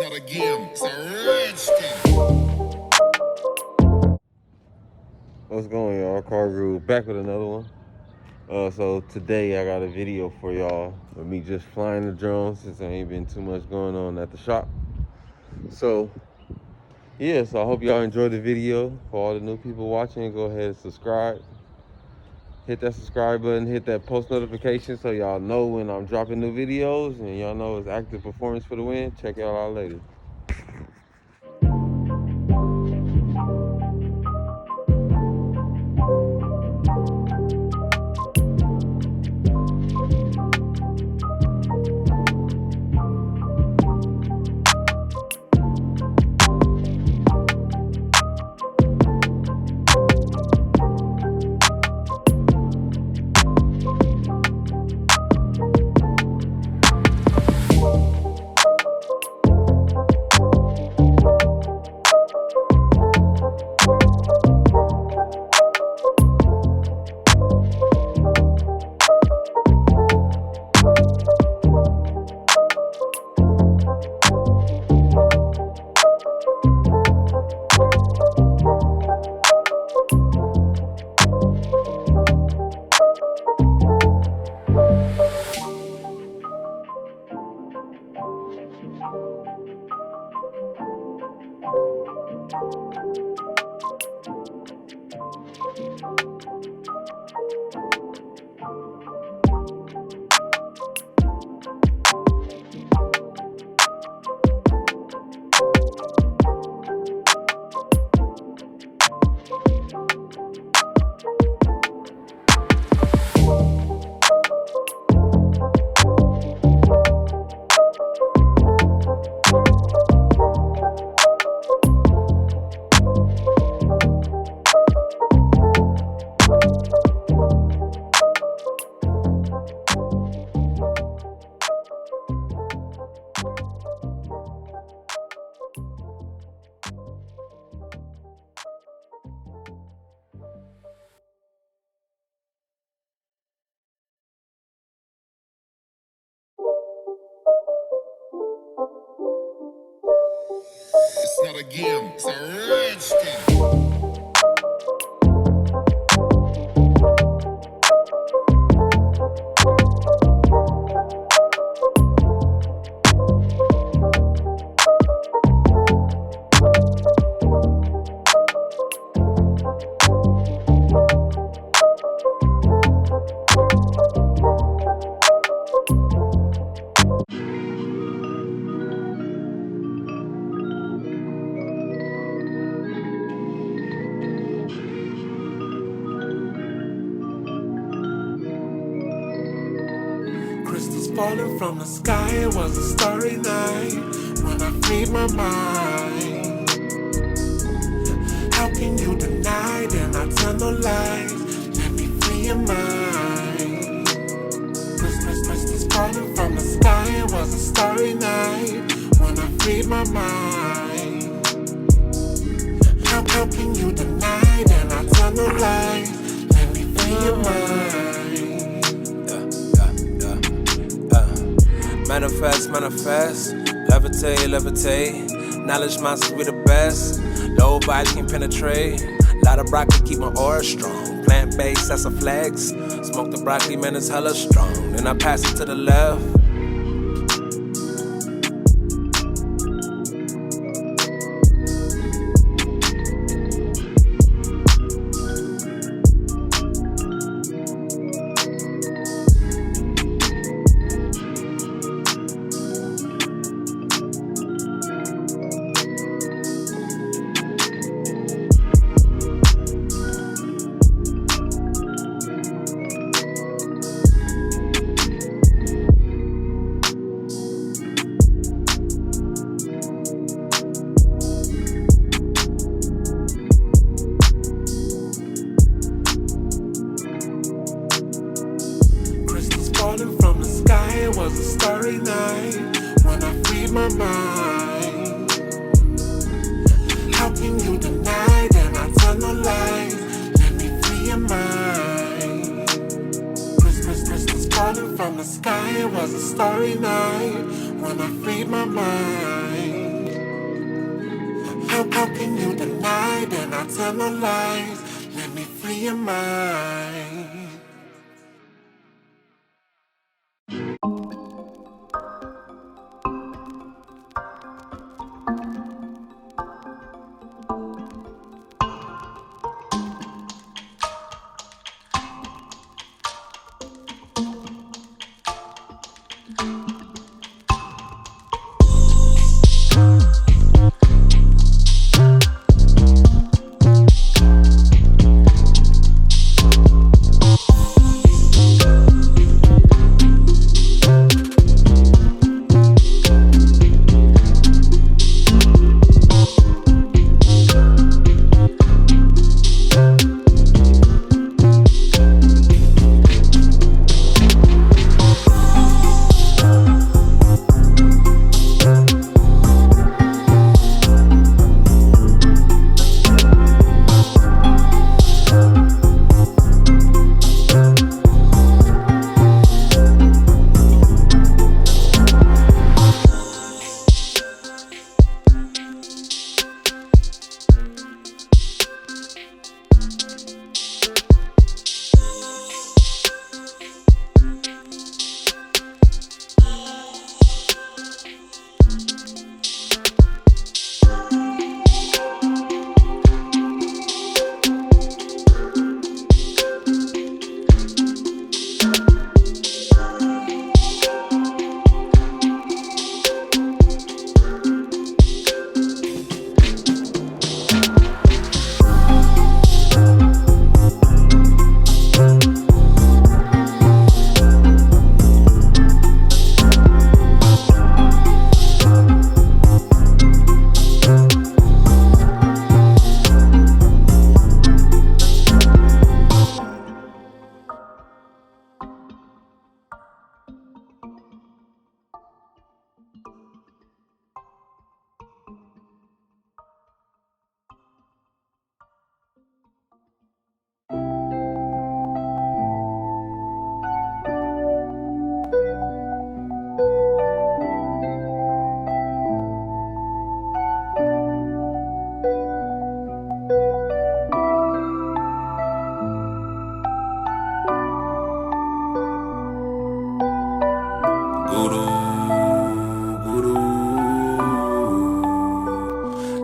not a game, it's a rich thing. What's going, y'all? Car Guru back with another one. So today I got a video for y'all of me just flying the drone since there ain't been too much going on at the shop. So yeah, so I hope y'all enjoyed the video. For all the new people watching, go ahead and subscribe. Hit that subscribe button, hit that post notification so y'all know when I'm dropping new videos, and y'all know it's active performance for the win. Check y'all out later. It's not a game, it's a rich thing. Crystals falling from the sky, it was a starry night when I freed my mind. How can you deny then I tell no lies? Let me free your mind. Crystals falling from the sky, it was a starry night when I freed my mind. How can you deny then I tell no lies? Let me free your mind. Manifest, manifest, levitate, levitate. Knowledge monsters, we the best. Low vibes can penetrate. Lot of broccoli, keep my aura strong. Plant based, that's a flex. Smoke the broccoli, man, it's hella strong. Then I pass it to the left. Falling from the sky, it was a starry night when I freed my mind. How can you deny then I tell no lies? Let me free your mind. Crystals falling from the sky, it was a starry night when I freed my mind. How can you deny that I tell no lies? Let me free your mind.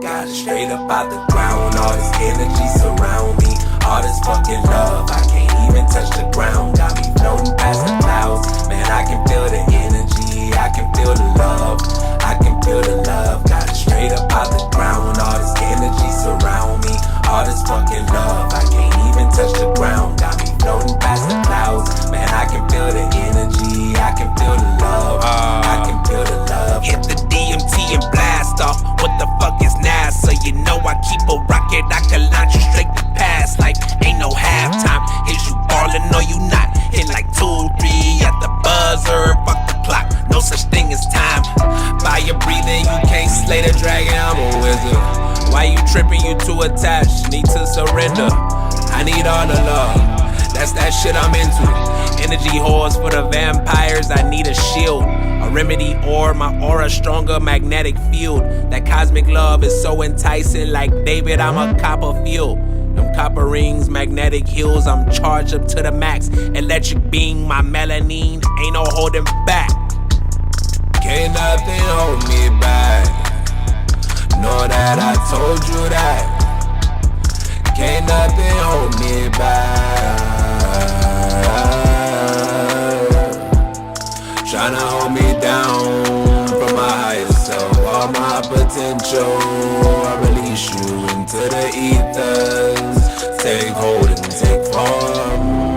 Got it straight up out the ground. All this energy surround me. All this fucking love, I can't even touch the ground. Got me floating past the clouds. Man, I can feel the energy. I can feel the love. I can feel the love. Got it straight up out the ground. All this energy surround me. All this fucking love, I can't even touch the ground. Got me floating past the clouds. Man, I can feel the energy. I can feel the love. I can feel the love. Hit the DMT and blast off. What the fuck is NASA? You know I keep a rocket. I can launch you straight to pass. Like ain't no halftime. Is you ballin' or you not? Hit like 2, 3 at the buzzer. Fuck the clock. No such thing as time. By your breathing, you can't slay the dragon. I'm a wizard. Why you tripping? You too attached. Need to surrender. I need all the love. That's that shit I'm into. Energy horse for the vampires. I need a shield. A remedy or my aura stronger magnetic field. That cosmic love is so enticing. Like David, I'm a Copperfield. Them copper rings, magnetic heels. I'm charged up to the max. Electric beam, my melanine. Ain't no holding back. Can't nothing hold me back. Know that I told you that. Can't nothing hold me back. Tryna hold me down from my higher self. All my potential, I release you into the ethers. Take hold and take form.